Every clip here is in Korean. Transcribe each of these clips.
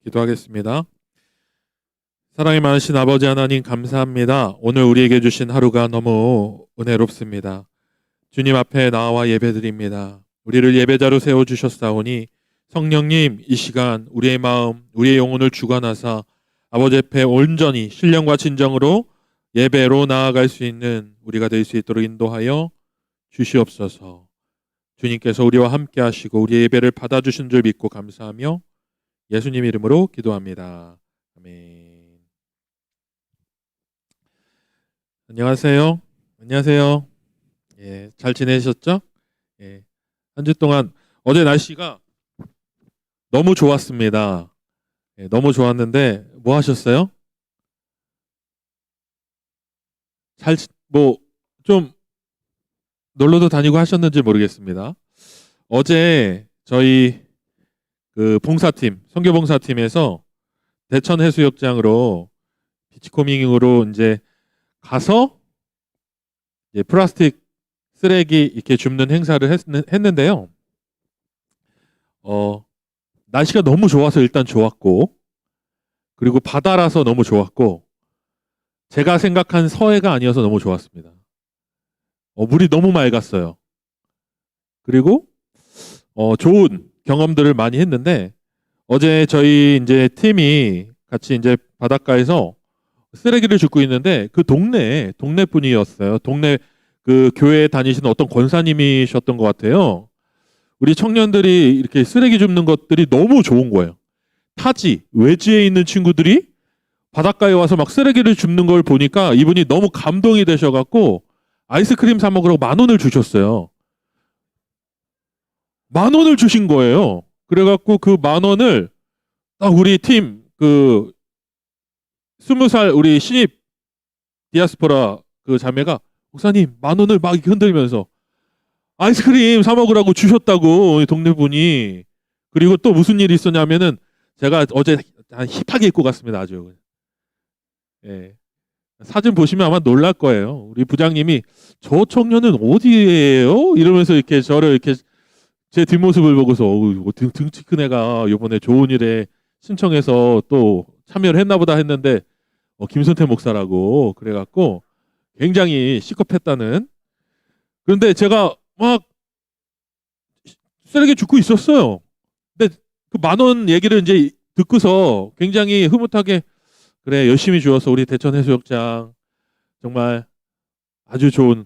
기도하겠습니다. 사랑이 많으신 아버지 하나님 감사합니다. 오늘 우리에게 주신 하루가 너무 은혜롭습니다. 주님 앞에 나와 예배드립니다. 우리를 예배자로 세워주셨사오니 성령님 이 시간 우리의 마음, 우리의 영혼을 주관하사 아버지 앞에 온전히 신령과 진정으로 예배로 나아갈 수 있는 우리가 될 수 있도록 인도하여 주시옵소서. 주님께서 우리와 함께 하시고 우리의 예배를 받아주신 줄 믿고 감사하며 예수님 이름으로 기도합니다. 아멘. 안녕하세요. 안녕하세요. 예, 잘 지내셨죠? 예, 한 주 동안 어제 날씨가 너무 좋았습니다. 예, 너무 좋았는데 뭐 하셨어요? 좀 놀러도 다니고 하셨는지 모르겠습니다. 어제 저희 봉사팀, 선교봉사팀에서 대천 해수욕장으로 비치코밍으로 이제 가서 이제 플라스틱 쓰레기 이렇게 줍는 행사를 했는데요. 날씨가 너무 좋아서 일단 좋았고, 그리고 바다라서 너무 좋았고, 제가 생각한 서해가 아니어서 너무 좋았습니다. 물이 너무 맑았어요. 그리고 좋은 경험들을 많이 했는데 어제 저희 이제 팀이 같이 이제 바닷가에서 쓰레기를 줍고 있는데 그 동네 분이었어요. 동네 그 교회에 다니시는 어떤 권사님이셨던 것 같아요. 우리 청년들이 이렇게 쓰레기 줍는 것들이 너무 좋은 거예요. 타지 외지에 있는 친구들이 바닷가에 와서 막 쓰레기를 줍는 걸 보니까 이분이 너무 감동이 되셔갖고 아이스크림 사 먹으라고 10,000원을 주셨어요. 10,000원을 주신 거예요. 그래갖고 그 10,000원을 딱 우리 팀 20살 우리 신입 디아스포라 그 자매가 목사님 10,000원을 막 이렇게 흔들면서 아이스크림 사 먹으라고 주셨다고 동네 분이. 그리고 또 무슨 일이 있었냐면은 제가 어제 힙하게 입고 갔습니다. 아주. 예. 사진 보시면 아마 놀랄 거예요. 우리 부장님이 저 청년은 어디예요? 이러면서 이렇게 저를 이렇게 제 뒷모습을 보고서 등치 큰 애가 이번에 좋은 일에 신청해서 또 참여를 했나 보다 했는데 김선태 목사라고 그래갖고 굉장히 시겁했다는. 그런데 제가 막 쓰레기 줍고 있었어요. 근데 그 10,000원 얘기를 이제 듣고서 굉장히 흐뭇하게 그래 열심히 주어서 우리 대천 해수욕장 정말 아주 좋은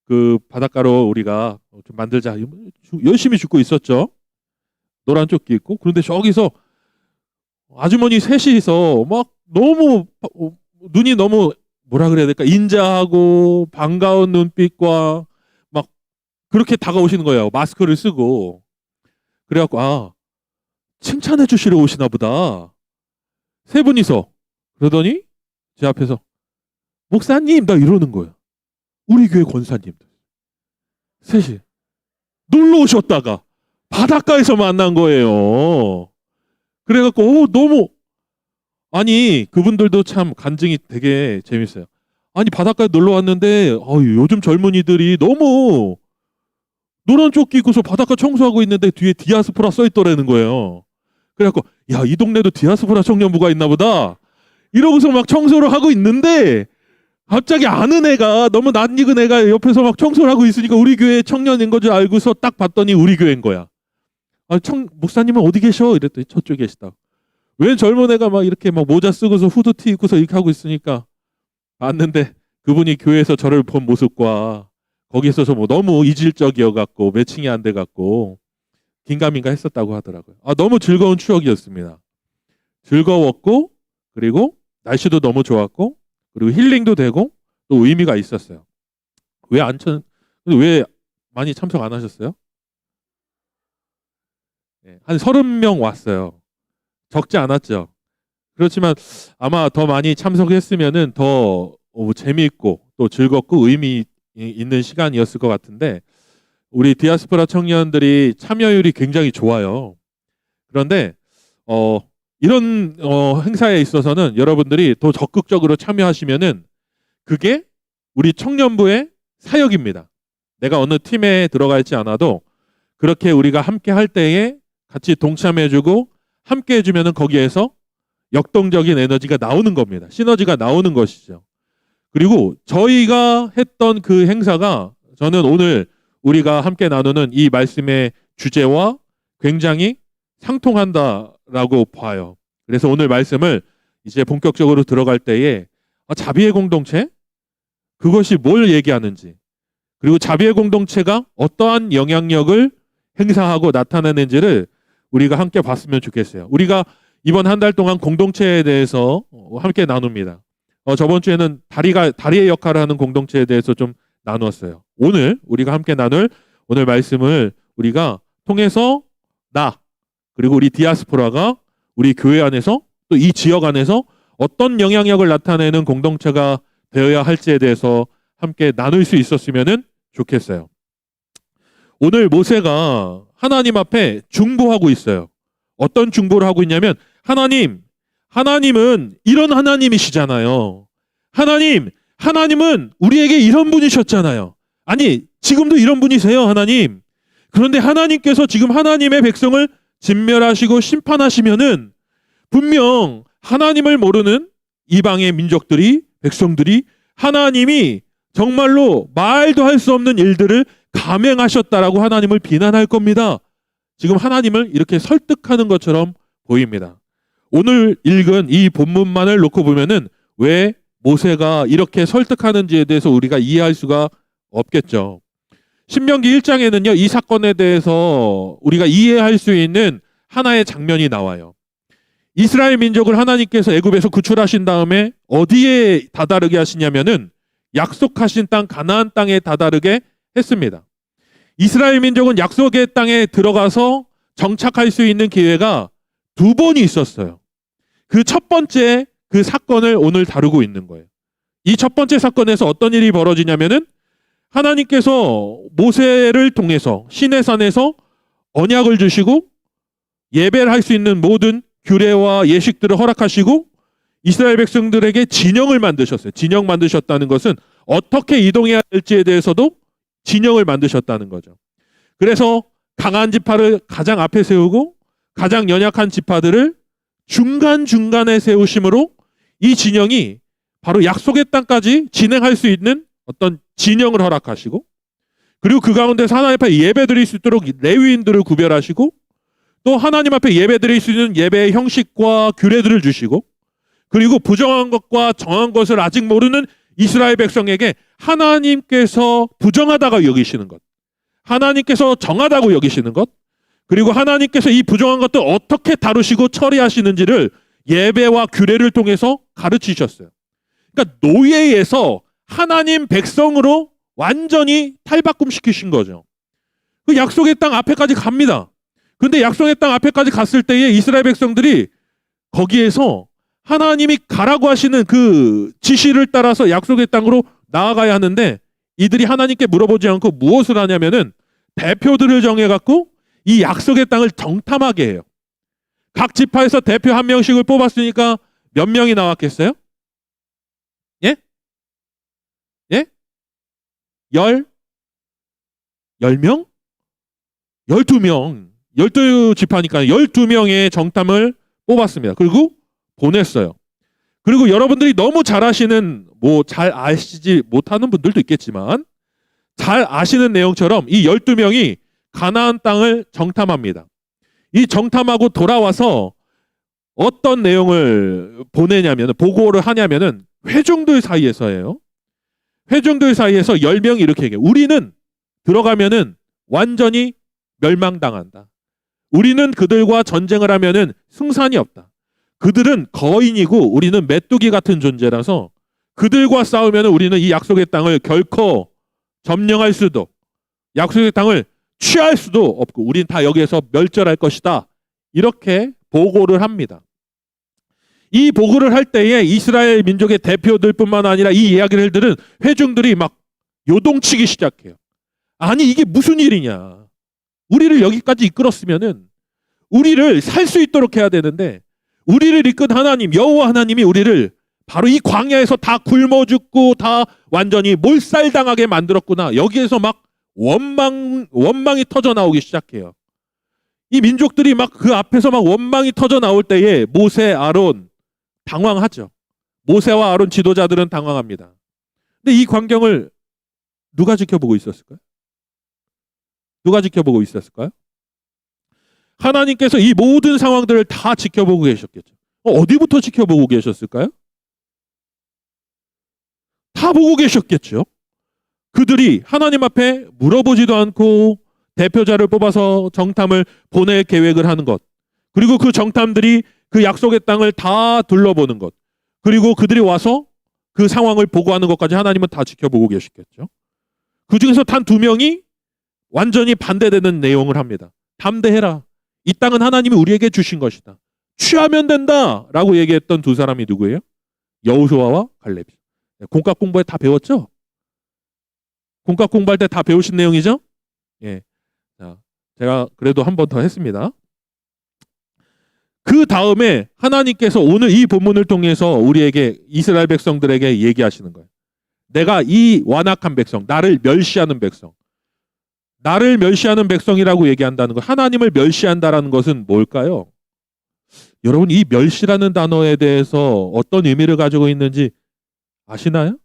그 바닷가로 우리가 좀 만들자 열심히 줍고 있었죠. 노란 조끼 입고. 그런데 저기서 아주머니 셋이서 막 너무 눈이 너무 뭐라 그래야 될까 인자하고 반가운 눈빛과 막 그렇게 다가오시는 거예요. 마스크를 쓰고. 그래갖고 칭찬해 주시러 오시나 보다. 세 분이서. 그러더니 제 앞에서 목사님 나 이러는 거예요. 우리 교회 권사님들 셋이 놀러 오셨다가 바닷가에서 만난 거예요. 그래갖고 너무 아니 그분들도 참 간증이 되게 재밌어요. 아니 바닷가에 놀러 왔는데 요즘 젊은이들이 너무 노란 조끼 입고서 바닷가 청소하고 있는데 뒤에 디아스포라 써있더라는 거예요. 그래갖고 야 이 동네도 디아스포라 청년부가 있나 보다 이러고서 막 청소를 하고 있는데 갑자기 아는 애가 너무 낯익은 애가 옆에서 막 청소를 하고 있으니까 우리 교회 청년인 거 줄 알고서 딱 봤더니 우리 교회인 거야. 목사님은 어디 계셔? 이랬더니 저쪽에 계시다. 왜 젊은 애가 막 이렇게 막 모자 쓰고서 후드티 입고서 이렇게 하고 있으니까 봤는데 그분이 교회에서 저를 본 모습과 거기서 뭐 너무 이질적이어갖고 매칭이 안 돼갖고 긴가민가 했었다고 하더라고요. 너무 즐거운 추억이었습니다. 즐거웠고 그리고 날씨도 너무 좋았고 그리고 힐링도 되고 또 의미가 있었어요. 왜 많이 참석 안 하셨어요? 한 30명 왔어요. 적지 않았죠. 그렇지만 아마 더 많이 참석했으면은 더 재미있고 또 즐겁고 의미 있는 시간이었을 것 같은데 우리 디아스포라 청년들이 참여율이 굉장히 좋아요. 그런데 이런 행사에 있어서는 여러분들이 더 적극적으로 참여하시면은 그게 우리 청년부의 사역입니다. 내가 어느 팀에 들어가 있지 않아도 그렇게 우리가 함께 할 때에 같이 동참해주고 함께 해주면은 거기에서 역동적인 에너지가 나오는 겁니다. 시너지가 나오는 것이죠. 그리고 저희가 했던 그 행사가 저는 오늘 우리가 함께 나누는 이 말씀의 주제와 굉장히 상통한다라고 봐요. 그래서 오늘 말씀을 이제 본격적으로 들어갈 때에 자비의 공동체? 그것이 뭘 얘기하는지, 그리고 자비의 공동체가 어떠한 영향력을 행사하고 나타내는지를 우리가 함께 봤으면 좋겠어요. 우리가 이번 한 달 동안 공동체에 대해서 함께 나눕니다. 저번 주에는 다리의 역할을 하는 공동체에 대해서 좀 나누었어요. 오늘 우리가 함께 나눌 오늘 말씀을 우리가 통해서 그리고 우리 디아스포라가 우리 교회 안에서 또 이 지역 안에서 어떤 영향력을 나타내는 공동체가 되어야 할지에 대해서 함께 나눌 수 있었으면 좋겠어요. 오늘 모세가 하나님 앞에 중보하고 있어요. 어떤 중보를 하고 있냐면, 하나님은 이런 하나님이시잖아요. 하나님은 우리에게 이런 분이셨잖아요. 아니, 지금도 이런 분이세요, 하나님. 그런데 하나님께서 지금 하나님의 백성을 진멸하시고 심판하시면은 분명 하나님을 모르는 이방의 민족들이, 백성들이 하나님이 정말로 말도 할 수 없는 일들을 감행하셨다라고 하나님을 비난할 겁니다. 지금 하나님을 이렇게 설득하는 것처럼 보입니다. 오늘 읽은 이 본문만을 놓고 보면은 왜 모세가 이렇게 설득하는지에 대해서 우리가 이해할 수가 없겠죠. 신명기 1장에는요, 이 사건에 대해서 우리가 이해할 수 있는 하나의 장면이 나와요. 이스라엘 민족을 하나님께서 애굽에서 구출하신 다음에 어디에 다다르게 하시냐면은 약속하신 땅 가나안 땅에 다다르게 했습니다. 이스라엘 민족은 약속의 땅에 들어가서 정착할 수 있는 기회가 2번이 있었어요. 그 첫 번째 그 사건을 오늘 다루고 있는 거예요. 이 첫 번째 사건에서 어떤 일이 벌어지냐면은 하나님께서 모세를 통해서 시내산에서 언약을 주시고 예배를 할 수 있는 모든 규례와 예식들을 허락하시고 이스라엘 백성들에게 진영을 만드셨어요. 진영 만드셨다는 것은 어떻게 이동해야 될지에 대해서도 진영을 만드셨다는 거죠. 그래서 강한 지파를 가장 앞에 세우고 가장 연약한 지파들을 중간중간에 세우심으로 이 진영이 바로 약속의 땅까지 진행할 수 있는 어떤 진영을 허락하시고, 그리고 그 가운데서 하나님 앞에 예배드릴 수 있도록 레위인들을 구별하시고, 또 하나님 앞에 예배드릴 수 있는 예배의 형식과 규례들을 주시고, 그리고 부정한 것과 정한 것을 아직 모르는 이스라엘 백성에게 하나님께서 부정하다고 여기시는 것, 하나님께서 정하다고 여기시는 것, 그리고 하나님께서 이 부정한 것들 어떻게 다루시고 처리하시는지를 예배와 규례를 통해서 가르치셨어요. 그러니까 노예에서 하나님 백성으로 완전히 탈바꿈시키신 거죠. 그 약속의 땅 앞에까지 갑니다. 근데 약속의 땅 앞에까지 갔을 때에 이스라엘 백성들이 거기에서 하나님이 가라고 하시는 그 지시를 따라서 약속의 땅으로 나아가야 하는데, 이들이 하나님께 물어보지 않고 무엇을 하냐면은 대표들을 정해갖고 이 약속의 땅을 정탐하게 해요. 각 지파에서 대표 한 명씩을 뽑았으니까 몇 명이 나왔겠어요? 예? 예? 10명? 12명. 12지파니까 12명의 정탐을 뽑았습니다. 그리고 보냈어요. 그리고 여러분들이 너무 잘 아시는, 잘 아시지 못하는 분들도 있겠지만 잘 아시는 내용처럼 이 12명이 가나안 땅을 정탐합니다. 이 정탐하고 돌아와서 어떤 내용을 보고를 하냐면은 회중들 사이에서예요. 회중들 사이에서 10명이 이렇게 얘기해요. 우리는 들어가면은 완전히 멸망당한다. 우리는 그들과 전쟁을 하면은 승산이 없다. 그들은 거인이고 우리는 메뚜기 같은 존재라서 그들과 싸우면 우리는 이 약속의 땅을 결코 점령할 수도, 약속의 땅을 취할 수도 없고 우린 다 여기에서 멸절할 것이다. 이렇게 보고를 합니다. 이 보고를 할 때에 이스라엘 민족의 대표들뿐만 아니라 이 이야기를 들은 회중들이 막 요동치기 시작해요. 아니, 이게 무슨 일이냐. 우리를 여기까지 이끌었으면은 우리를 살 수 있도록 해야 되는데, 우리를 이끈 하나님, 여호와 하나님이 우리를 바로 이 광야에서 다 굶어 죽고 다 완전히 몰살당하게 만들었구나. 여기에서 막 원망이 터져 나오기 시작해요. 이 민족들이 막 그 앞에서 막 원망이 터져 나올 때에 모세, 아론 당황하죠. 모세와 아론 지도자들은 당황합니다. 근데 이 광경을 누가 지켜보고 있었을까요? 누가 지켜보고 있었을까요? 하나님께서 이 모든 상황들을 다 지켜보고 계셨겠죠. 어디부터 지켜보고 계셨을까요? 다 보고 계셨겠죠. 그들이 하나님 앞에 물어보지도 않고 대표자를 뽑아서 정탐을 보낼 계획을 하는 것, 그리고 그 정탐들이 그 약속의 땅을 다 둘러보는 것, 그리고 그들이 와서 그 상황을 보고하는 것까지 하나님은 다 지켜보고 계시겠죠. 그 중에서 단 2명이 완전히 반대되는 내용을 합니다. 담대해라. 이 땅은 하나님이 우리에게 주신 것이다. 취하면 된다 라고 얘기했던 2 사람이 누구예요? 여호수아와 갈렙이. 공과 공부에 다 배웠죠? 공과 공부할 때 다 배우신 내용이죠? 예. 자, 제가 그래도 한 번 더 했습니다. 그 다음에 하나님께서 오늘 이 본문을 통해서 우리에게, 이스라엘 백성들에게 얘기하시는 거예요. 내가 이 완악한 백성, 나를 멸시하는 백성, 나를 멸시하는 백성이라고 얘기한다는 거, 하나님을 멸시한다라는 것은 뭘까요? 여러분, 이 멸시라는 단어에 대해서 어떤 의미를 가지고 있는지 아시나요?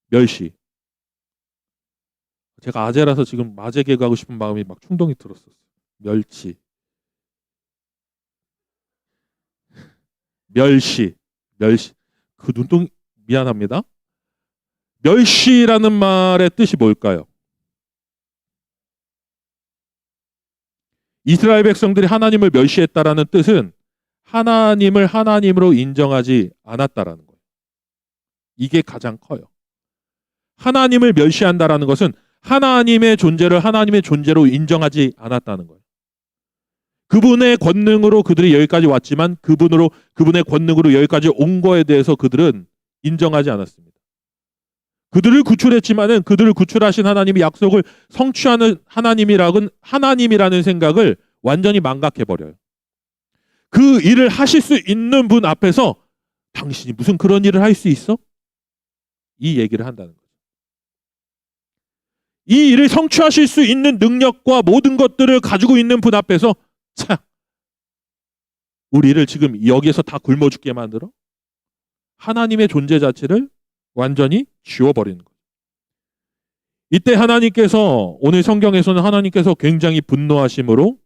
멸시. 제가 아재라서 지금 아재 개그 하고 싶은 마음이 막 충동이 들었었어요. 멸치. 멸시. 그 눈동, 미안합니다. 멸시라는 말의 뜻이 뭘까요? 이스라엘 백성들이 하나님을 멸시했다라는 뜻은 하나님을 하나님으로 인정하지 않았다라는 거예요. 이게 가장 커요. 하나님을 멸시한다라는 것은 하나님의 존재를 하나님의 존재로 인정하지 않았다는 거예요. 그분의 권능으로 그들이 여기까지 왔지만 그분의 권능으로 여기까지 온 거에 대해서 그들은 인정하지 않았습니다. 그들을 구출했지만은 그들을 구출하신 하나님이 약속을 성취하는 하나님이라는 생각을 완전히 망각해버려요. 그 일을 하실 수 있는 분 앞에서 당신이 무슨 그런 일을 할 수 있어? 이 얘기를 한다는 거죠. 이 일을 성취하실 수 있는 능력과 모든 것들을 가지고 있는 분 앞에서 참, 우리를 지금 여기에서 다 굶어 죽게 만들어? 하나님의 존재 자체를 완전히 지워버리는 거예요. 이때 하나님께서, 오늘 성경에서는 하나님께서 굉장히 분노하심으로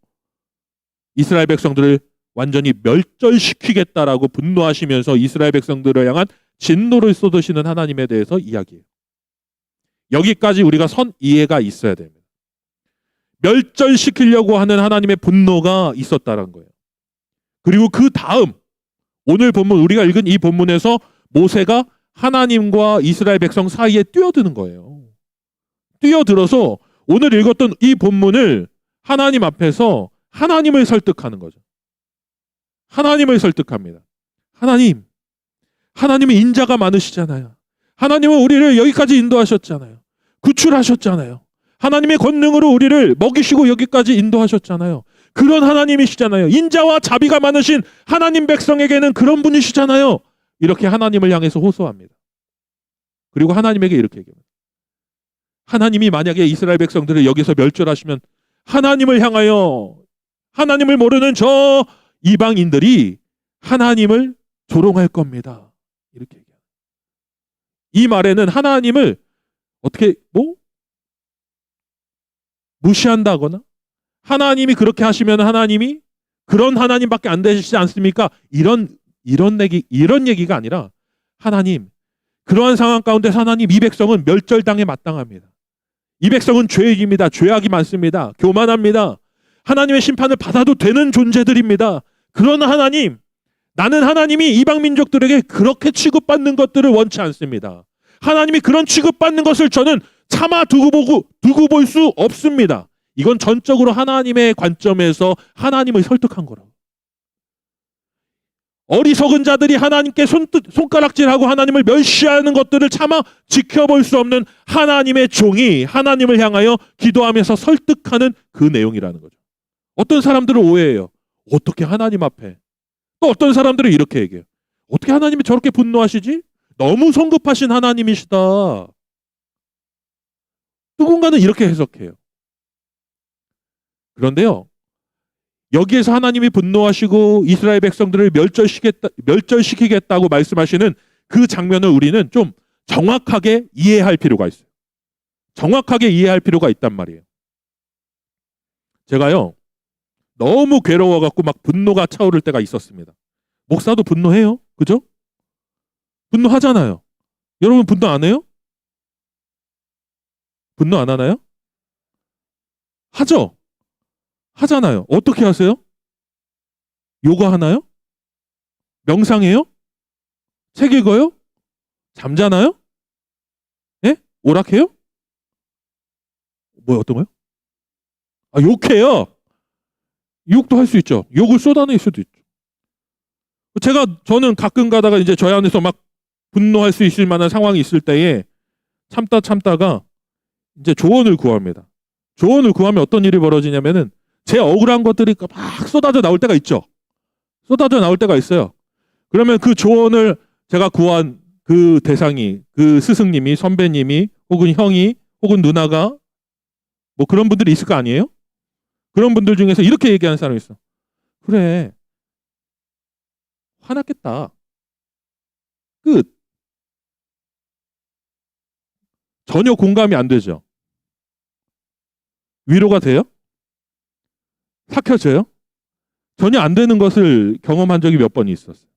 이스라엘 백성들을 완전히 멸절시키겠다라고 분노하시면서 이스라엘 백성들을 향한 진노를 쏟으시는 하나님에 대해서 이야기해요. 여기까지 우리가 선 이해가 있어야 됩니다. 멸절시키려고 하는 하나님의 분노가 있었다는 거예요. 그리고 그 다음 오늘 본문, 우리가 읽은 이 본문에서 모세가 하나님과 이스라엘 백성 사이에 뛰어드는 거예요. 뛰어들어서 오늘 읽었던 이 본문을 하나님 앞에서 하나님을 설득하는 거죠. 하나님을 설득합니다. 하나님은 인자가 많으시잖아요. 하나님은 우리를 여기까지 인도하셨잖아요. 구출하셨잖아요. 하나님의 권능으로 우리를 먹이시고 여기까지 인도하셨잖아요. 그런 하나님이시잖아요. 인자와 자비가 많으신 하나님 백성에게는 그런 분이시잖아요. 이렇게 하나님을 향해서 호소합니다. 그리고 하나님에게 이렇게 얘기합니다. 하나님이 만약에 이스라엘 백성들을 여기서 멸절하시면 하나님을 향하여, 하나님을 모르는 저 이방인들이 하나님을 조롱할 겁니다. 이렇게 얘기합니다. 이 말에는 하나님을 어떻게 무시한다거나, 하나님이 그렇게 하시면 하나님이 그런 하나님밖에 안 되시지 않습니까? 이런 얘기가 아니라, 하나님, 그러한 상황 가운데 하나님, 이 백성은 멸절당에 마땅합니다. 이 백성은 죄인입니다. 죄악이 많습니다. 교만합니다. 하나님의 심판을 받아도 되는 존재들입니다. 그러나 하나님, 나는 하나님이 이방 민족들에게 그렇게 취급받는 것들을 원치 않습니다. 하나님이 그런 취급받는 것을 저는 차마 두고 볼 수 없습니다. 이건 전적으로 하나님의 관점에서 하나님을 설득한 거라고. 어리석은 자들이 하나님께 손가락질하고 하나님을 멸시하는 것들을 차마 지켜볼 수 없는 하나님의 종이 하나님을 향하여 기도하면서 설득하는 그 내용이라는 거죠. 어떤 사람들은 오해해요. 어떻게 하나님 앞에. 또 어떤 사람들은 이렇게 얘기해요. 어떻게 하나님이 저렇게 분노하시지? 너무 성급하신 하나님이시다. 누군가는 이렇게 해석해요. 그런데요, 여기에서 하나님이 분노하시고 이스라엘 백성들을 멸절시키겠다고 말씀하시는 그 장면을 우리는 좀 정확하게 이해할 필요가 있어요. 정확하게 이해할 필요가 있단 말이에요. 제가요, 너무 괴로워갖고 막 분노가 차오를 때가 있었습니다. 목사도 분노해요. 그죠? 분노하잖아요. 여러분 분노 안 해요? 분노 안 하나요? 하죠? 하잖아요. 어떻게 하세요? 요가 하나요? 명상해요? 책 읽어요? 잠자나요? 예? 오락해요? 뭐야, 어떤 거요? 아, 욕해요. 욕도 할 수 있죠. 욕을 쏟아낼 수도 있죠. 저는 가끔 가다가 이제 저희 안에서 막 분노할 수 있을 만한 상황이 있을 때에 참다가 이제 조언을 구합니다. 조언을 구하면 어떤 일이 벌어지냐면은 제 억울한 것들이 막 쏟아져 나올 때가 있죠. 쏟아져 나올 때가 있어요. 그러면 그 조언을 제가 구한 그 대상이, 그 스승님이, 선배님이, 혹은 형이, 혹은 누나가 뭐 그런 분들이 있을 거 아니에요? 그런 분들 중에서 이렇게 얘기하는 사람이 있어. 그래. 화났겠다. 끝. 전혀 공감이 안 되죠. 위로가 돼요? 삭혀져요? 전혀 안 되는 것을 경험한 적이 몇 번 있었어요.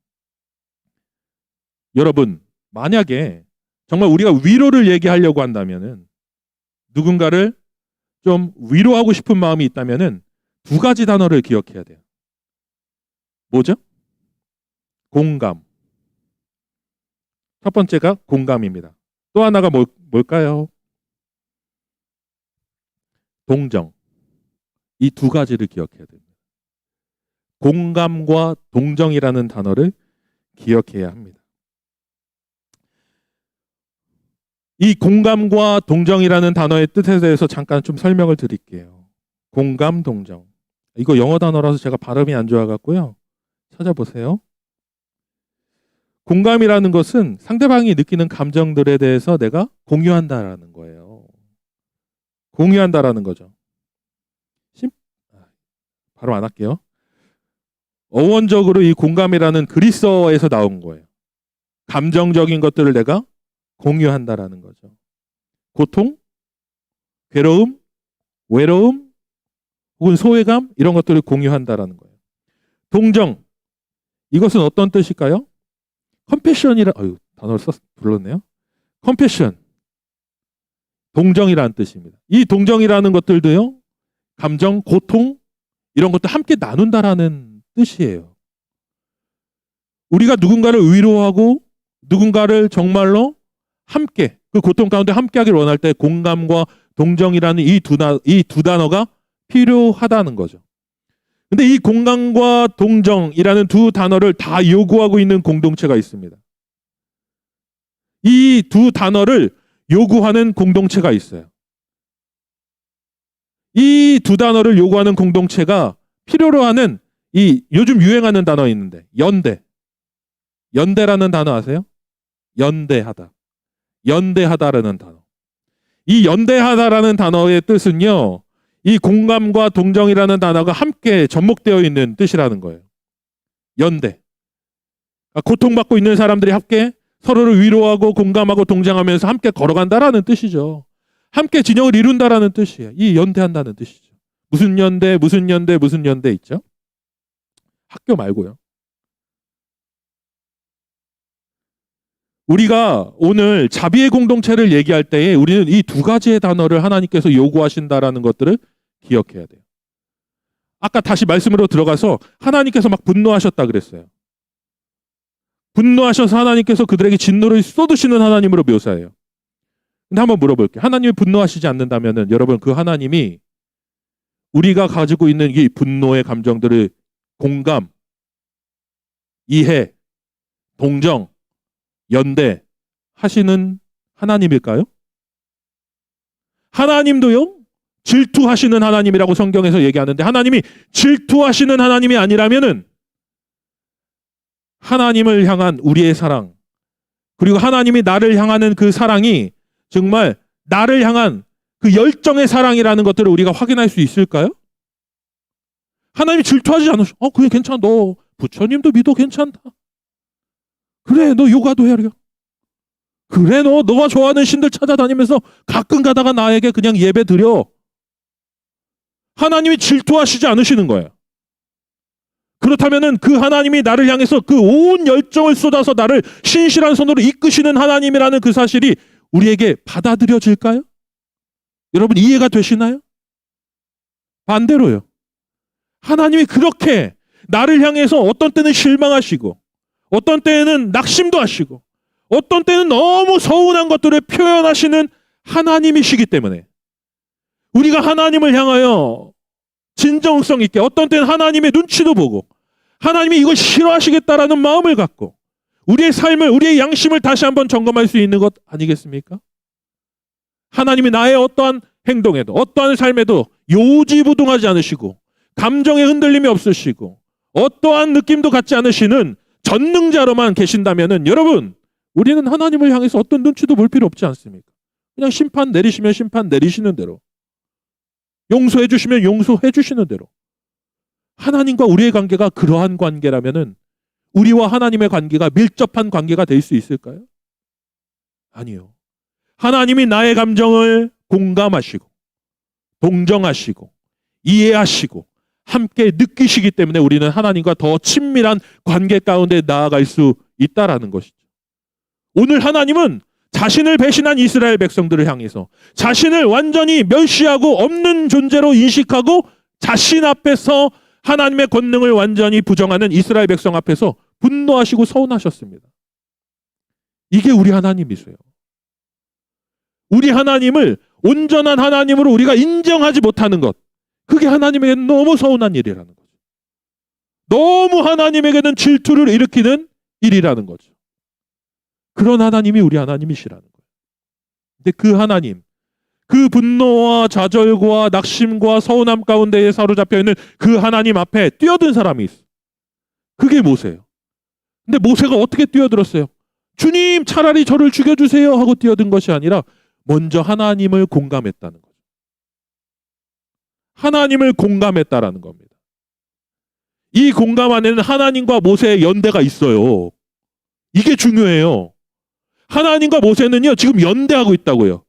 여러분, 만약에 정말 우리가 위로를 얘기하려고 한다면은 누군가를 좀 위로하고 싶은 마음이 있다면은 두 가지 단어를 기억해야 돼요. 뭐죠? 공감. 첫 번째가 공감입니다. 또 하나가 뭘까요? 동정. 이 두 가지를 기억해야 됩니다. 공감과 동정이라는 단어를 기억해야 합니다. 이 공감과 동정이라는 단어의 뜻에 대해서 잠깐 좀 설명을 드릴게요. 공감, 동정. 이거 영어 단어라서 제가 발음이 안 좋아갖고요. 찾아보세요. 공감이라는 것은 상대방이 느끼는 감정들에 대해서 내가 공유한다라는 거예요. 공유한다라는 거죠. 바로 안 할게요. 어원적으로 이 공감이라는 그리스어에서 나온 거예요. 감정적인 것들을 내가 공유한다라는 거죠. 고통, 괴로움, 외로움, 혹은 소외감 이런 것들을 공유한다라는 거예요. 동정, 이것은 어떤 뜻일까요? 컴패션이라, 단어를 불렀네요. 컴패션, 동정이라는 뜻입니다. 이 동정이라는 것들도요, 감정, 고통 이런 것도 함께 나눈다라는 뜻이에요. 우리가 누군가를 위로하고 누군가를 정말로 함께 그 고통 가운데 함께하기를 원할 때 공감과 동정이라는 이 두 단어가 필요하다는 거죠. 근데 이 공감과 동정이라는 두 단어를 다 요구하고 있는 공동체가 있습니다. 이 두 단어를 요구하는 공동체가 있어요. 이 두 단어를 요구하는 공동체가 필요로 하는 이 요즘 유행하는 단어 있는데 연대. 연대라는 단어 아세요? 연대하다. 연대하다라는 단어. 이 연대하다라는 단어의 뜻은요. 이 공감과 동정이라는 단어가 함께 접목되어 있는 뜻이라는 거예요. 연대. 고통받고 있는 사람들이 함께 서로를 위로하고 공감하고 동정하면서 함께 걸어간다라는 뜻이죠. 함께 진영을 이룬다라는 뜻이에요. 이 연대한다는 뜻이죠. 무슨 연대, 무슨 연대, 무슨 연대 있죠? 학교 말고요. 우리가 오늘 자비의 공동체를 얘기할 때에 우리는 이 두 가지의 단어를 하나님께서 요구하신다라는 것들을 기억해야 돼요. 아까 다시 말씀으로 들어가서 하나님께서 막 분노하셨다 그랬어요. 분노하셔서 하나님께서 그들에게 진노를 쏟으시는 하나님으로 묘사해요. 근데 한번 물어볼게요. 하나님이 분노하시지 않는다면은 여러분 그 하나님이 우리가 가지고 있는 이 분노의 감정들을 공감, 이해, 동정, 연대 하시는 하나님일까요? 하나님도요, 질투하시는 하나님이라고 성경에서 얘기하는데 하나님이 질투하시는 하나님이 아니라면은 하나님을 향한 우리의 사랑, 그리고 하나님이 나를 향하는 그 사랑이 정말 나를 향한 그 열정의 사랑이라는 것들을 우리가 확인할 수 있을까요? 하나님이 질투하지 않으셔. 그게 괜찮아. 너 부처님도 믿어. 괜찮다. 그래, 너 요가도 해야. 그래, 너가 좋아하는 신들 찾아다니면서 가끔 가다가 나에게 그냥 예배 드려. 하나님이 질투하시지 않으시는 거예요. 그렇다면은 그 하나님이 나를 향해서 그 온 열정을 쏟아서 나를 신실한 손으로 이끄시는 하나님이라는 그 사실이 우리에게 받아들여질까요? 여러분 이해가 되시나요? 반대로요. 하나님이 그렇게 나를 향해서 어떤 때는 실망하시고 어떤 때는 낙심도 하시고 어떤 때는 너무 서운한 것들을 표현하시는 하나님이시기 때문에 우리가 하나님을 향하여 진정성 있게 어떤 때는 하나님의 눈치도 보고 하나님이 이걸 싫어하시겠다라는 마음을 갖고 우리의 삶을 우리의 양심을 다시 한번 점검할 수 있는 것 아니겠습니까? 하나님이 나의 어떠한 행동에도 어떠한 삶에도 요지부동하지 않으시고 감정의 흔들림이 없으시고 어떠한 느낌도 갖지 않으시는 전능자로만 계신다면은 여러분 우리는 하나님을 향해서 어떤 눈치도 볼 필요 없지 않습니까? 그냥 심판 내리시면 심판 내리시는 대로 용서해 주시면 용서해 주시는 대로 하나님과 우리의 관계가 그러한 관계라면은 우리와 하나님의 관계가 밀접한 관계가 될 수 있을까요? 아니요. 하나님이 나의 감정을 공감하시고 동정하시고 이해하시고 함께 느끼시기 때문에 우리는 하나님과 더 친밀한 관계 가운데 나아갈 수 있다라는 것이죠. 오늘 하나님은 자신을 배신한 이스라엘 백성들을 향해서 자신을 완전히 멸시하고 없는 존재로 인식하고 자신 앞에서 하나님의 권능을 완전히 부정하는 이스라엘 백성 앞에서 분노하시고 서운하셨습니다. 이게 우리 하나님이세요. 우리 하나님을 온전한 하나님으로 우리가 인정하지 못하는 것, 그게 하나님에게는 너무 서운한 일이라는 거죠. 너무 하나님에게는 질투를 일으키는 일이라는 거죠. 그런 하나님이 우리 하나님이시라는 거예요. 근데 그 하나님, 그 분노와 좌절과 낙심과 서운함 가운데에 사로잡혀 있는 그 하나님 앞에 뛰어든 사람이 있어. 그게 모세예요. 근데 모세가 어떻게 뛰어들었어요? 주님 차라리 저를 죽여주세요 하고 뛰어든 것이 아니라 먼저 하나님을 공감했다는 거죠. 하나님을 공감했다라는 겁니다. 이 공감 안에는 하나님과 모세의 연대가 있어요. 이게 중요해요. 하나님과 모세는요 지금 연대하고 있다고요.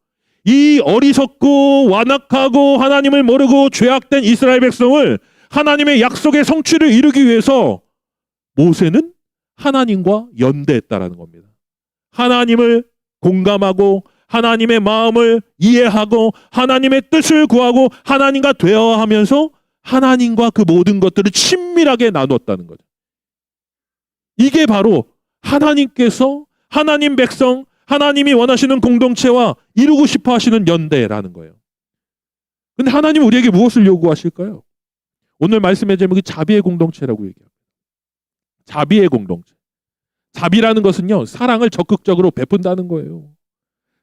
이 어리석고 완악하고 하나님을 모르고 죄악된 이스라엘 백성을 하나님의 약속의 성취를 이루기 위해서 모세는 하나님과 연대했다라는 겁니다. 하나님을 공감하고 하나님의 마음을 이해하고 하나님의 뜻을 구하고 하나님과 대화하면서 하나님과 그 모든 것들을 친밀하게 나눴다는 거죠. 이게 바로 하나님께서 하나님 백성, 하나님이 원하시는 공동체와 이루고 싶어 하시는 연대라는 거예요. 근데 하나님은 우리에게 무엇을 요구하실까요? 오늘 말씀의 제목이 자비의 공동체라고 얘기합니다. 자비의 공동체. 자비라는 것은요, 사랑을 적극적으로 베푼다는 거예요.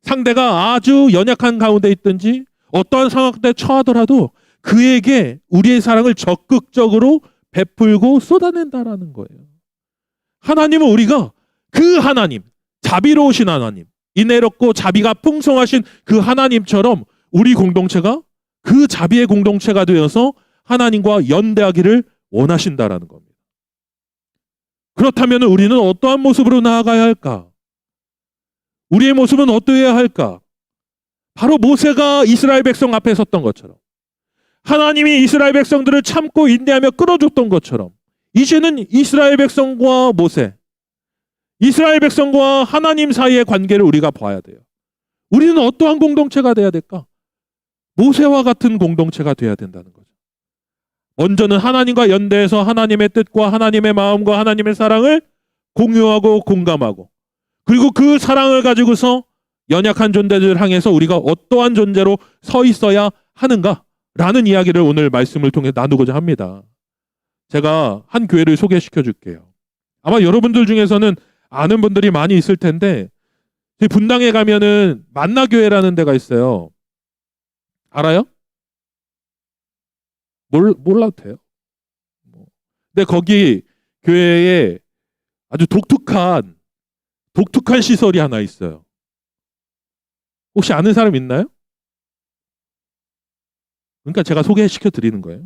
상대가 아주 연약한 가운데 있든지 어떠한 상황에 처하더라도 그에게 우리의 사랑을 적극적으로 베풀고 쏟아낸다라는 거예요. 하나님은 우리가 그 하나님, 자비로우신 하나님, 인애롭고 자비가 풍성하신 그 하나님처럼 우리 공동체가 그 자비의 공동체가 되어서 하나님과 연대하기를 원하신다라는 겁니다. 그렇다면 우리는 어떠한 모습으로 나아가야 할까? 우리의 모습은 어떠해야 할까? 바로 모세가 이스라엘 백성 앞에 섰던 것처럼 하나님이 이스라엘 백성들을 참고 인내하며 끌어줬던 것처럼 이제는 이스라엘 백성과 모세, 이스라엘 백성과 하나님 사이의 관계를 우리가 봐야 돼요. 우리는 어떠한 공동체가 돼야 될까? 모세와 같은 공동체가 돼야 된다는 거죠. 먼저는 하나님과 연대해서 하나님의 뜻과 하나님의 마음과 하나님의 사랑을 공유하고 공감하고 그리고 그 사랑을 가지고서 연약한 존재들을 향해서 우리가 어떠한 존재로 서 있어야 하는가라는 이야기를 오늘 말씀을 통해 나누고자 합니다. 제가 한 교회를 소개시켜 줄게요. 아마 여러분들 중에서는 아는 분들이 많이 있을 텐데 분당에 가면은 만나교회라는 데가 있어요. 알아요? 몰라도 돼요. 근데 거기 교회에 아주 독특한 시설이 하나 있어요. 혹시 아는 사람 있나요? 그러니까 제가 소개시켜 드리는 거예요.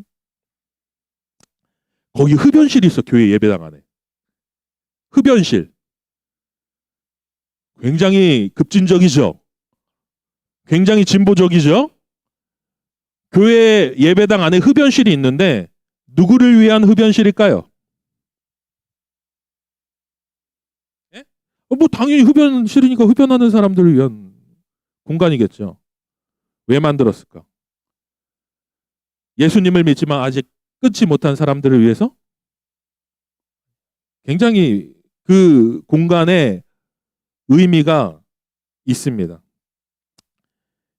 거기 흡연실이 있어, 교회 예배당 안에. 흡연실. 굉장히 급진적이죠. 굉장히 진보적이죠. 교회 예배당 안에 흡연실이 있는데 누구를 위한 흡연실일까요? 예? 뭐 당연히 흡연실이니까 흡연하는 사람들을 위한 공간이겠죠. 왜 만들었을까? 예수님을 믿지만 아직 끊지 못한 사람들을 위해서? 굉장히 그 공간에 의미가 있습니다.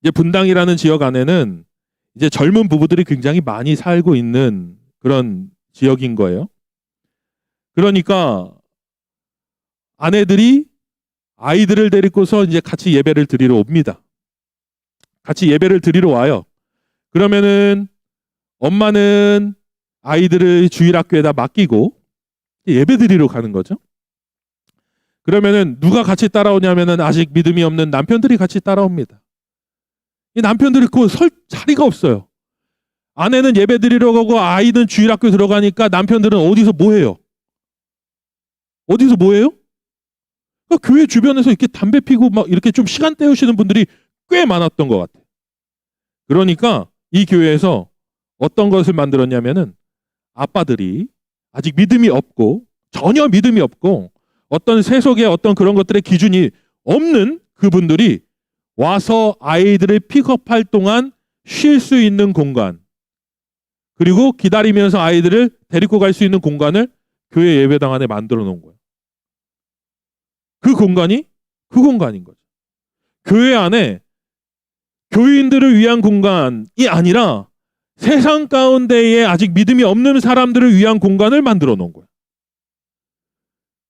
이제 분당이라는 지역 안에는 이제 젊은 부부들이 굉장히 많이 살고 있는 그런 지역인 거예요. 그러니까 아내들이 아이들을 데리고서 이제 같이 예배를 드리러 옵니다. 같이 예배를 드리러 와요. 그러면은 엄마는 아이들을 주일학교에다 맡기고 예배 드리러 가는 거죠. 그러면은 누가 같이 따라오냐면은 아직 믿음이 없는 남편들이 같이 따라옵니다. 이 남편들이 그 설 자리가 없어요. 아내는 예배 드리러 가고 아이는 주일학교 들어가니까 남편들은 어디서 뭐 해요? 어디서 뭐 해요? 그러니까 교회 주변에서 이렇게 담배 피고 막 이렇게 좀 시간 때우시는 분들이 꽤 많았던 것 같아요. 그러니까 이 교회에서 어떤 것을 만들었냐면은 아빠들이 아직 믿음이 없고 전혀 믿음이 없고 어떤 세속의 어떤 그런 것들의 기준이 없는 그분들이 와서 아이들을 픽업할 동안 쉴 수 있는 공간, 그리고 기다리면서 아이들을 데리고 갈 수 있는 공간을 교회 예배당 안에 만들어 놓은 거예요. 그 공간이 그 공간인 거죠. 교회 안에 교인들을 위한 공간이 아니라 세상 가운데에 아직 믿음이 없는 사람들을 위한 공간을 만들어 놓은 거예요.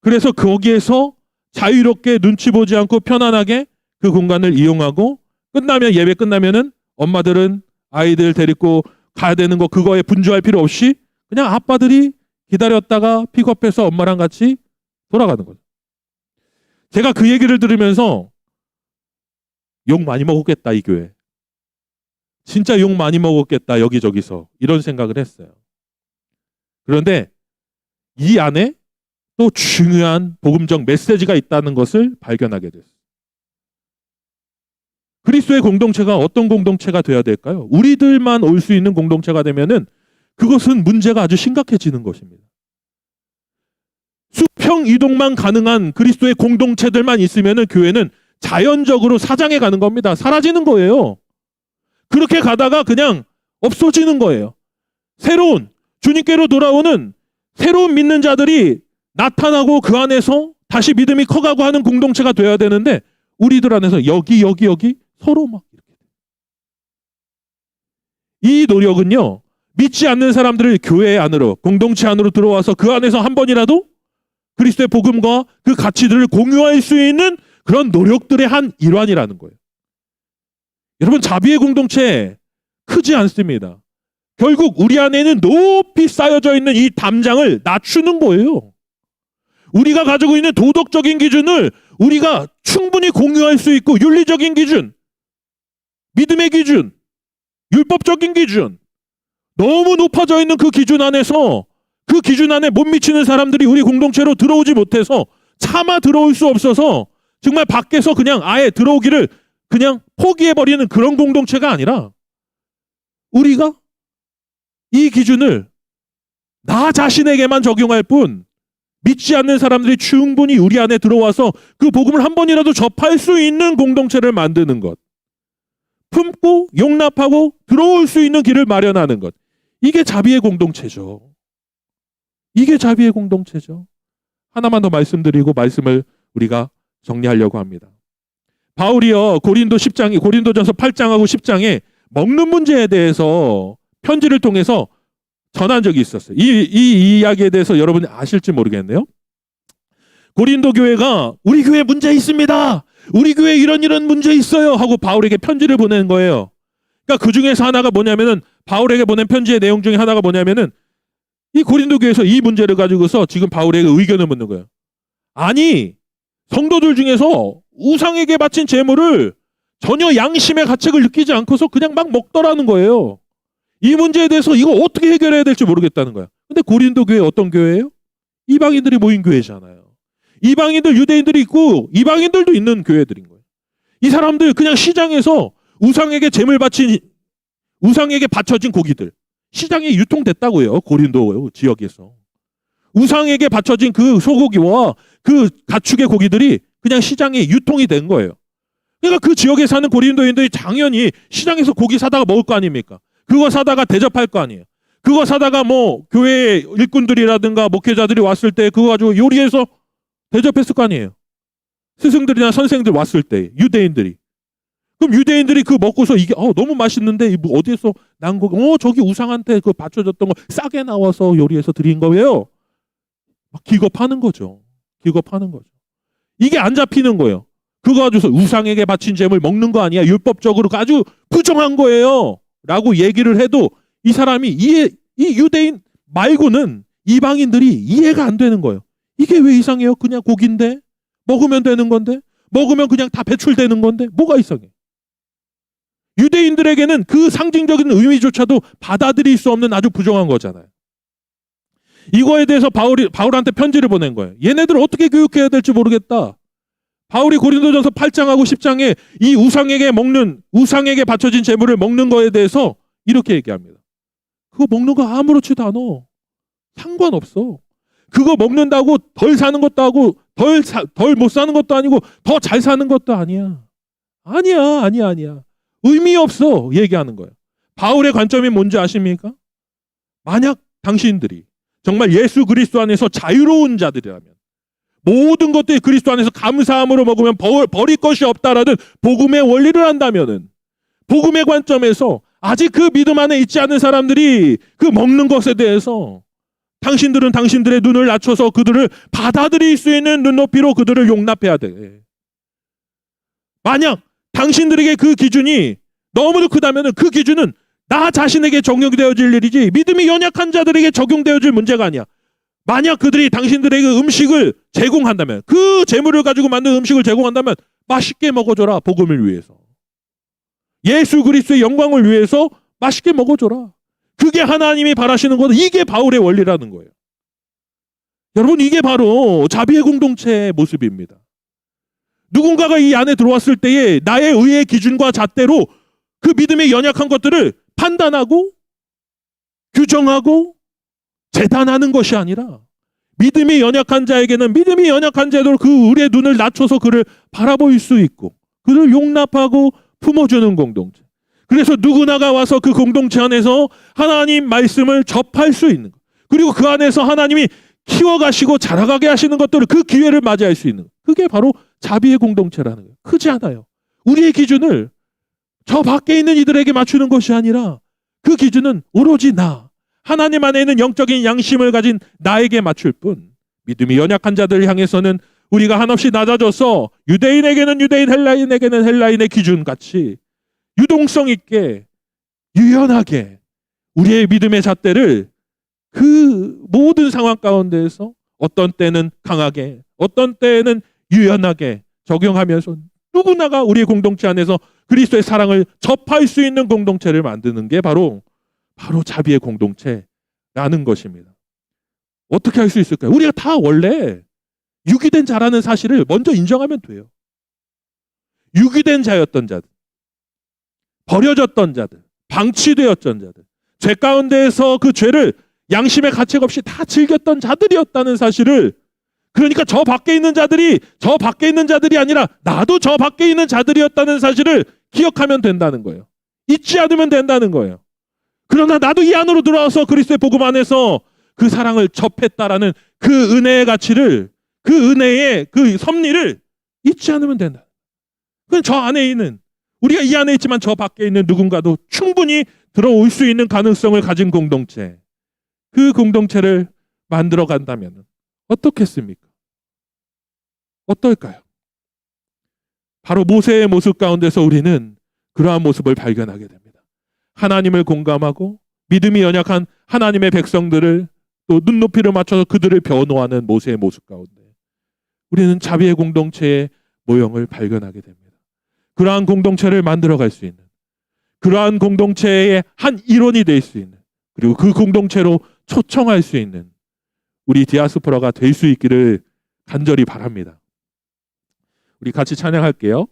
그래서 거기에서 자유롭게 눈치 보지 않고 편안하게 그 공간을 이용하고 끝나면 예배 끝나면은 엄마들은 아이들 데리고 가야 되는 거 그거에 분주할 필요 없이 그냥 아빠들이 기다렸다가 픽업해서 엄마랑 같이 돌아가는 거죠. 제가 그 얘기를 들으면서 욕 많이 먹었겠다 이 교회. 진짜 욕 많이 먹었겠다 여기저기서 이런 생각을 했어요. 그런데 이 안에 또 중요한 복음적 메시지가 있다는 것을 발견하게 됐어요. 그리스도의 공동체가 어떤 공동체가 돼야 될까요? 우리들만 올 수 있는 공동체가 되면은 그것은 문제가 아주 심각해지는 것입니다. 수평 이동만 가능한 그리스도의 공동체들만 있으면은 교회는 자연적으로 사장해 가는 겁니다. 사라지는 거예요. 그렇게 가다가 그냥 없어지는 거예요. 새로운 주님께로 돌아오는 새로운 믿는 자들이 나타나고 그 안에서 다시 믿음이 커가고 하는 공동체가 돼야 되는데 우리들 안에서 여기 서로 막 이렇게. 이 노력은요. 믿지 않는 사람들을 교회 안으로 공동체 안으로 들어와서 그 안에서 한 번이라도 그리스도의 복음과 그 가치들을 공유할 수 있는 그런 노력들의 한 일환이라는 거예요. 여러분 자비의 공동체 크지 않습니다. 결국 우리 안에는 높이 쌓여져 있는 이 담장을 낮추는 거예요. 우리가 가지고 있는 도덕적인 기준을 우리가 충분히 공유할 수 있고 윤리적인 기준, 믿음의 기준, 율법적인 기준 너무 높아져 있는 그 기준 안에서 그 기준 안에 못 미치는 사람들이 우리 공동체로 들어오지 못해서 차마 들어올 수 없어서 정말 밖에서 그냥 아예 들어오기를 그냥 포기해버리는 그런 공동체가 아니라 우리가 이 기준을 나 자신에게만 적용할 뿐 믿지 않는 사람들이 충분히 우리 안에 들어와서 그 복음을 한 번이라도 접할 수 있는 공동체를 만드는 것. 품고 용납하고 들어올 수 있는 길을 마련하는 것. 이게 자비의 공동체죠. 이게 자비의 공동체죠. 하나만 더 말씀드리고 말씀을 우리가 정리하려고 합니다. 바울이요 고린도전서 8장하고 10장에 먹는 문제에 대해서 편지를 통해서 전한 적이 있었어요. 이 이야기에 대해서 여러분이 아실지 모르겠네요. 고린도 교회가 우리 교회 문제 있습니다. 우리 교회 이런 문제 있어요. 하고 바울에게 편지를 보낸 거예요. 그러니까 그 중에서 하나가 뭐냐면은 바울에게 보낸 편지의 내용 중에 하나가 뭐냐면은 이 고린도 교회에서 이 문제를 가지고서 지금 바울에게 의견을 묻는 거예요. 아니 성도들 중에서 우상에게 바친 제물을 전혀 양심의 가책을 느끼지 않고서 그냥 막 먹더라는 거예요. 이 문제에 대해서 이거 어떻게 해결해야 될지 모르겠다는 거야. 근데 고린도 교회 어떤 교회예요? 이방인들이 모인 교회잖아요. 이방인들, 유대인들이 있고 이방인들도 있는 교회들인 거예요. 이 사람들 그냥 시장에서 우상에게 제물 바친, 우상에게 바쳐진 고기들, 시장에 유통됐다고요. 고린도 지역에서 우상에게 바쳐진 그 소고기와 그 가축의 고기들이 그냥 시장에 유통이 된 거예요. 그러니까 그 지역에 사는 고린도인들이 당연히 시장에서 고기 사다가 먹을 거 아닙니까? 그거 사다가 대접할 거 아니에요. 그거 사다가 뭐 교회 일꾼들이라든가 목회자들이 왔을 때 그거 가지고 요리해서 대접했을 거 아니에요. 스승들이나 선생들 왔을 때 유대인들이. 그럼 유대인들이 그거 먹고서 이게 너무 맛있는데 뭐 어디에서 난 고기, 저기 우상한테 그 바쳐줬던 거 싸게 나와서 요리해서 드린 거예요. 막 기겁하는 거죠. 기겁하는 거죠. 이게 안 잡히는 거예요. 그거 가지고서 우상에게 바친 재물 먹는 거 아니야. 율법적으로 아주 부정한 거예요. 라고 얘기를 해도 이 사람이 이 유대인 말고는 이방인들이 이해가 안 되는 거예요. 이게 왜 이상해요? 그냥 고기인데? 먹으면 되는 건데? 먹으면 그냥 다 배출되는 건데? 뭐가 이상해? 유대인들에게는 그 상징적인 의미조차도 받아들일 수 없는 아주 부정한 거잖아요. 이거에 대해서 바울한테 편지를 보낸 거예요. 얘네들 어떻게 교육해야 될지 모르겠다. 바울이 고린도전서 8장하고 10장에 이 우상에게 바쳐진 재물을 먹는 거에 대해서 이렇게 얘기합니다. 그거 먹는 거 아무렇지도 않아. 상관없어. 그거 먹는다고 덜 사는 것도 하고 덜 못 사는 것도 아니고 더 잘 사는 것도 아니야. 아니야. 의미 없어. 얘기하는 거예요. 바울의 관점이 뭔지 아십니까? 만약 당신들이 정말 예수 그리스도 안에서 자유로운 자들이라면, 모든 것들이 그리스도 안에서 감사함으로 먹으면 버릴 것이 없다라는 복음의 원리를 안다면은, 복음의 관점에서 아직 그 믿음 안에 있지 않은 사람들이 그 먹는 것에 대해서 당신들은 당신들의 눈을 낮춰서 그들을 받아들일 수 있는 눈높이로 그들을 용납해야 돼. 만약 당신들에게 그 기준이 너무도 크다면은 그 기준은 나 자신에게 적용되어질 일이지 믿음이 연약한 자들에게 적용되어질 문제가 아니야. 만약 그들이 당신들에게 음식을 제공한다면, 그 재물을 가지고 만든 음식을 제공한다면 맛있게 먹어줘라. 복음을 위해서, 예수 그리스도의 영광을 위해서 맛있게 먹어줘라. 그게 하나님이 바라시는 거는, 이게 바울의 원리라는 거예요. 여러분, 이게 바로 자비의 공동체의 모습입니다. 누군가가 이 안에 들어왔을 때에 나의 의의 기준과 잣대로 그 믿음의 연약한 것들을 판단하고 규정하고 재단하는 것이 아니라, 믿음이 연약한 자에게는 믿음이 연약한 자대로 그 의의 눈을 낮춰서 그를 바라볼 수 있고 그를 용납하고 품어주는 공동체. 그래서 누구나가 와서 그 공동체 안에서 하나님 말씀을 접할 수 있는 것, 그리고 그 안에서 하나님이 키워가시고 자라가게 하시는 것들을, 그 기회를 맞이할 수 있는 것, 그게 바로 자비의 공동체라는 거예요. 크지 않아요. 우리의 기준을 저 밖에 있는 이들에게 맞추는 것이 아니라 그 기준은 오로지 하나님 안에 있는 영적인 양심을 가진 나에게 맞출 뿐, 믿음이 연약한 자들을 향해서는 우리가 한없이 낮아져서 유대인에게는 유대인, 헬라인에게는 헬라인의 기준같이 유동성 있게 유연하게 우리의 믿음의 잣대를 그 모든 상황 가운데에서 어떤 때는 강하게, 어떤 때는 유연하게 적용하면서 누구나가 우리의 공동체 안에서 그리스도의 사랑을 접할 수 있는 공동체를 만드는 게 바로 자비의 공동체라는 것입니다. 어떻게 할 수 있을까요? 우리가 다 원래 유기된 자라는 사실을 먼저 인정하면 돼요. 유기된 자였던 자들, 버려졌던 자들, 방치되었던 자들, 죄 가운데에서 그 죄를 양심의 가책 없이 다 즐겼던 자들이었다는 사실을, 그러니까 저 밖에 있는 자들이 아니라 나도 저 밖에 있는 자들이었다는 사실을 기억하면 된다는 거예요. 잊지 않으면 된다는 거예요. 그러나 나도 이 안으로 들어와서 그리스도의 복음 안에서 그 사랑을 접했다라는 그 은혜의 가치를, 그 은혜의 그 섭리를 잊지 않으면 된다. 그건 저 안에 있는, 우리가 이 안에 있지만 저 밖에 있는 누군가도 충분히 들어올 수 있는 가능성을 가진 공동체, 그 공동체를 만들어 간다면 어떻겠습니까? 어떨까요? 바로 모세의 모습 가운데서 우리는 그러한 모습을 발견하게 됩니다. 하나님을 공감하고 믿음이 연약한 하나님의 백성들을 또 눈높이를 맞춰서 그들을 변호하는 모세의 모습 가운데 우리는 자비의 공동체의 모형을 발견하게 됩니다. 그러한 공동체를 만들어갈 수 있는, 그러한 공동체의 한 일원이 될 수 있는, 그리고 그 공동체로 초청할 수 있는 우리 디아스포라가 될 수 있기를 간절히 바랍니다. 우리 같이 찬양할게요.